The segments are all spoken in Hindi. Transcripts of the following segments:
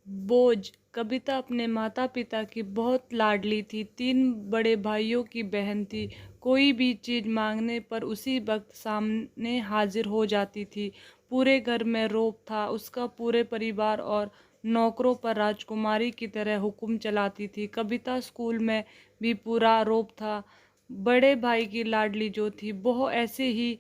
बोझ। कविता अपने माता पिता की बहुत लाडली थी। 3 बड़े भाइयों की बहन थी। कोई भी चीज मांगने पर उसी वक्त सामने हाजिर हो जाती थी। पूरे घर में रौब था। उसका पूरे परिवार और नौकरों पर राजकुमारी की तरह हुक्म चलाती थी। कविता स्कूल में भी पूरा रौब था। बड़े भाई की लाडली जो थी वो ऐसे ही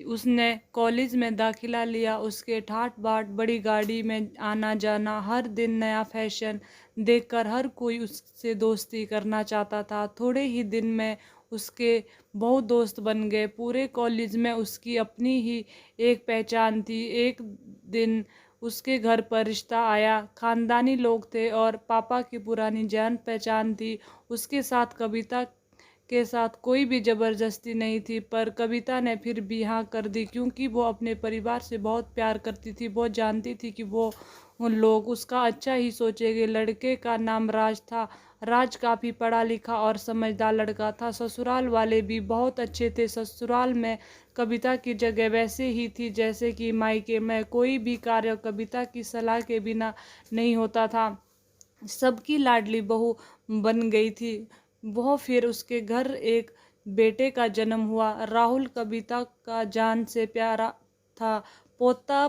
उसने कॉलेज में दाखिला लिया। उसके ठाट बाट बड़ी गाड़ी में आना जाना, हर दिन नया फैशन देखकर हर कोई उससे दोस्ती करना चाहता था। थोड़े ही दिन में उसके बहुत दोस्त बन गए। पूरे कॉलेज में उसकी अपनी ही एक पहचान थी। एक दिन उसके घर पर रिश्ता आया। खानदानी लोग थे और पापा की पुरानी जान पहचान थी। उसके साथ कविता के साथ कोई भी ज़बरदस्ती नहीं थी, पर कविता ने फिर भी हाँ कर दी, क्योंकि वो अपने परिवार से बहुत प्यार करती थी। वो जानती थी कि वो उन लोग उसका अच्छा ही सोचेंगे। लड़के का नाम राज था। राज काफ़ी पढ़ा लिखा और समझदार लड़का था। ससुराल वाले भी बहुत अच्छे थे। ससुराल में कविता की जगह वैसे ही थी जैसे कि मायके में। कोई भी कार्य कविता की सलाह के बिना नहीं होता था। सबकी लाडली बहू बन गई थी वो। फिर उसके घर एक बेटे का जन्म हुआ। राहुल कविता का जान से प्यारा था पोता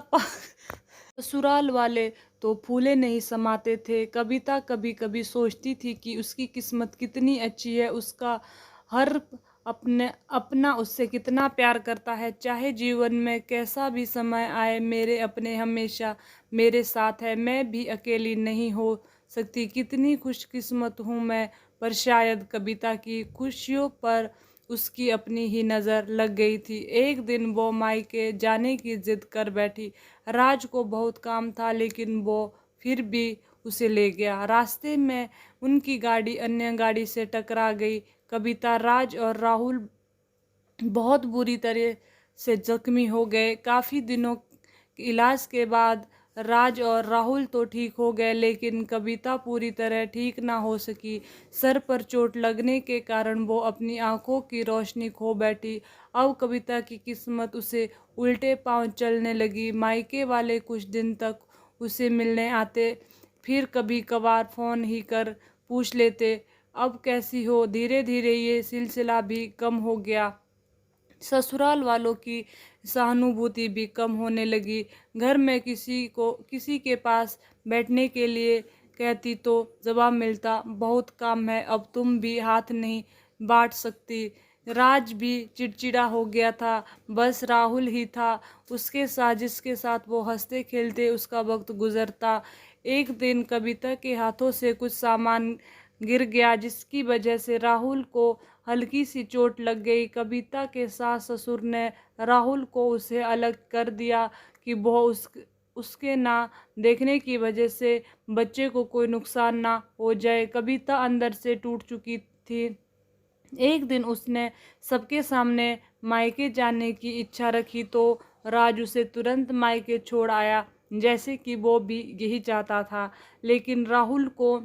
ससुराल वाले तो फूले नहीं समाते थे। कविता कभी कभी सोचती थी कि उसकी किस्मत कितनी अच्छी है। उसका हर अपने अपना उससे कितना प्यार करता है। चाहे जीवन में कैसा भी समय आए, मेरे अपने हमेशा मेरे साथ है। मैं भी अकेली नहीं हो सकती। कितनी खुशकिस्मत हूँ मैं। पर शायद कविता की खुशियों पर उसकी अपनी ही नज़र लग गई थी। एक दिन वो मायके जाने की जिद कर बैठी। राज को बहुत काम था, लेकिन वो फिर भी उसे ले गया। रास्ते में उनकी गाड़ी अन्य गाड़ी से टकरा गई। कविता, राज और राहुल बहुत बुरी तरह से जख्मी हो गए। काफ़ी दिनों इलाज के बाद राज और राहुल तो ठीक हो गए, लेकिन कविता पूरी तरह ठीक ना हो सकी। सर पर चोट लगने के कारण वो अपनी आंखों की रोशनी खो बैठी। अब कविता की किस्मत उसे उल्टे पांव चलने लगी। मायके वाले कुछ दिन तक उसे मिलने आते, फिर कभी कभार फ़ोन ही कर पूछ लेते, अब कैसी हो। धीरे धीरे ये सिलसिला भी कम हो गया। ससुराल वालों की सहानुभूति भी कम होने लगी। घर में किसी के पास बैठने के लिए कहती तो जवाब मिलता, बहुत काम है, अब तुम भी हाथ नहीं बांट सकती। राज भी चिड़चिड़ा हो गया था। बस राहुल ही था उसके साथ, जिसके साथ वो हंसते खेलते उसका वक्त गुजरता। एक दिन कविता के हाथों से कुछ सामान गिर गया, जिसकी वजह से राहुल को हल्की सी चोट लग गई। कविता के सास ससुर ने राहुल को उसे अलग कर दिया कि वो उसके ना देखने की वजह से बच्चे को कोई नुकसान ना हो जाए। कविता अंदर से टूट चुकी थी। एक दिन उसने सबके सामने मायके जाने की इच्छा रखी तो राज उसे तुरंत मायके छोड़ आया, जैसे कि वो भी यही चाहता था। लेकिन राहुल को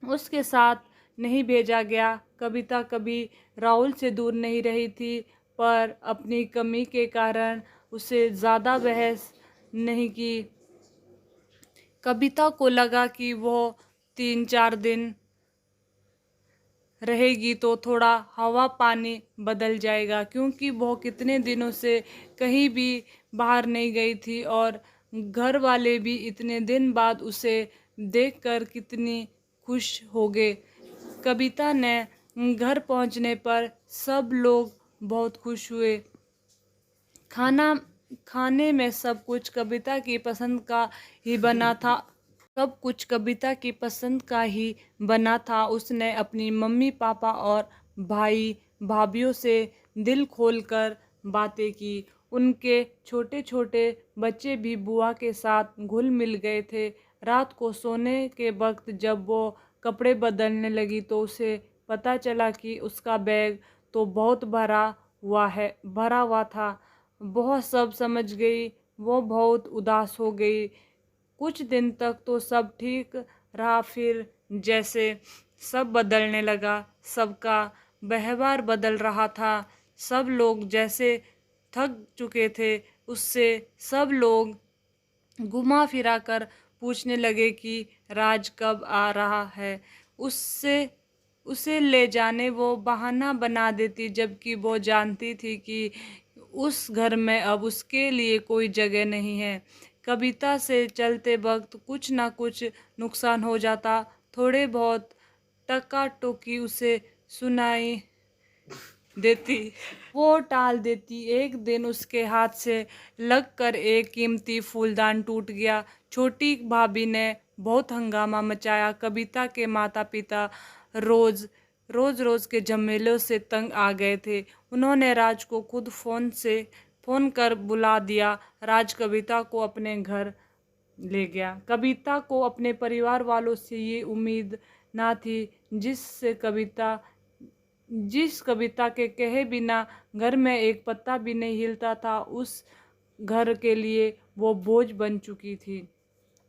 उसके साथ नहीं भेजा गया। कविता कभी राहुल से दूर नहीं रही थी, पर अपनी कमी के कारण उसे ज़्यादा बहस नहीं की। कविता को लगा कि वो 3-4 दिन रहेगी तो थोड़ा हवा पानी बदल जाएगा, क्योंकि वो कितने दिनों से कहीं भी बाहर नहीं गई थी और घर वाले भी इतने दिन बाद उसे देखकर कितनी खुश हो गए। कविता ने घर पहुंचने पर सब लोग बहुत खुश हुए। खाना खाने में सब कुछ कविता की पसंद का ही बना था। सब कुछ कविता की पसंद का ही बना था। उसने अपनी मम्मी पापा और भाई भाभीियों से दिल खोलकर बातें की। उनके छोटे छोटे बच्चे भी बुआ के साथ घुल मिल गए थे। रात को सोने के वक्त जब वो कपड़े बदलने लगी तो उसे पता चला कि उसका बैग तो बहुत भरा हुआ था। वह सब समझ गई। वो बहुत उदास हो गई। कुछ दिन तक तो सब ठीक रहा, फिर जैसे सब बदलने लगा। सबका व्यवहार बदल रहा था। सब लोग जैसे थक चुके थे उससे। सब लोग घुमा फिरा कर पूछने लगे कि राज कब आ रहा है। उसे ले जाने वो बहाना बना देती, जबकि वो जानती थी कि उस घर में अब उसके लिए कोई जगह नहीं है। कविता से चलते वक्त कुछ ना कुछ नुकसान हो जाता। थोड़े बहुत टका टोकी उसे सुनाई देती, वो टाल देती। एक दिन उसके हाथ से लगकर एक कीमती फूलदान टूट गया। छोटी भाभी ने बहुत हंगामा मचाया। कविता के माता पिता रोज रोज के झमेलों से तंग आ गए थे। उन्होंने राज को खुद फोन कर बुला दिया। राज कविता को अपने घर ले गया। कविता को अपने परिवार वालों से ये उम्मीद ना थी, जिस कविता के कहे बिना घर में एक पत्ता भी नहीं हिलता था, उस घर के लिए वो बोझ बन चुकी थी।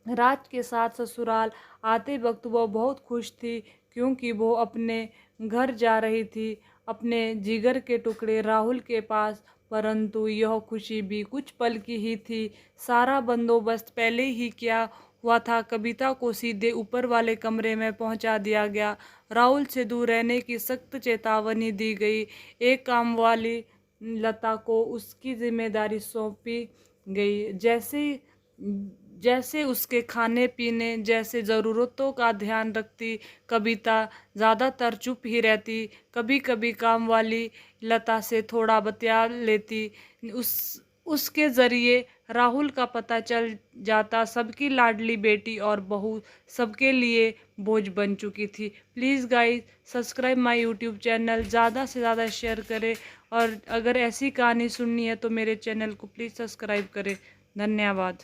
राज के साथ ससुराल आते वक्त वो बहुत खुश थी, क्योंकि वो अपने घर जा रही थी, अपने जिगर के टुकड़े राहुल के पास। परंतु यह खुशी भी कुछ पल की ही थी। सारा बंदोबस्त पहले ही किया हुआ था। कविता को सीधे ऊपर वाले कमरे में पहुंचा दिया गया। राहुल से दूर रहने की सख्त चेतावनी दी गई। एक काम वाली लता को उसकी जिम्मेदारी सौंपी गई, जैसे उसके खाने पीने जैसे ज़रूरतों का ध्यान रखती। कविता ज़्यादातर चुप ही रहती, कभी कभी काम वाली लता से थोड़ा बतिया लेती। उसके ज़रिए राहुल का पता चल जाता। सबकी लाडली बेटी और बहू सबके लिए बोझ बन चुकी थी। Please guys, subscribe my YouTube channel, ज़्यादा से ज़्यादा शेयर करें, और अगर ऐसी कहानी सुननी है तो मेरे चैनल को प्लीज़ सब्सक्राइब करें। धन्यवाद।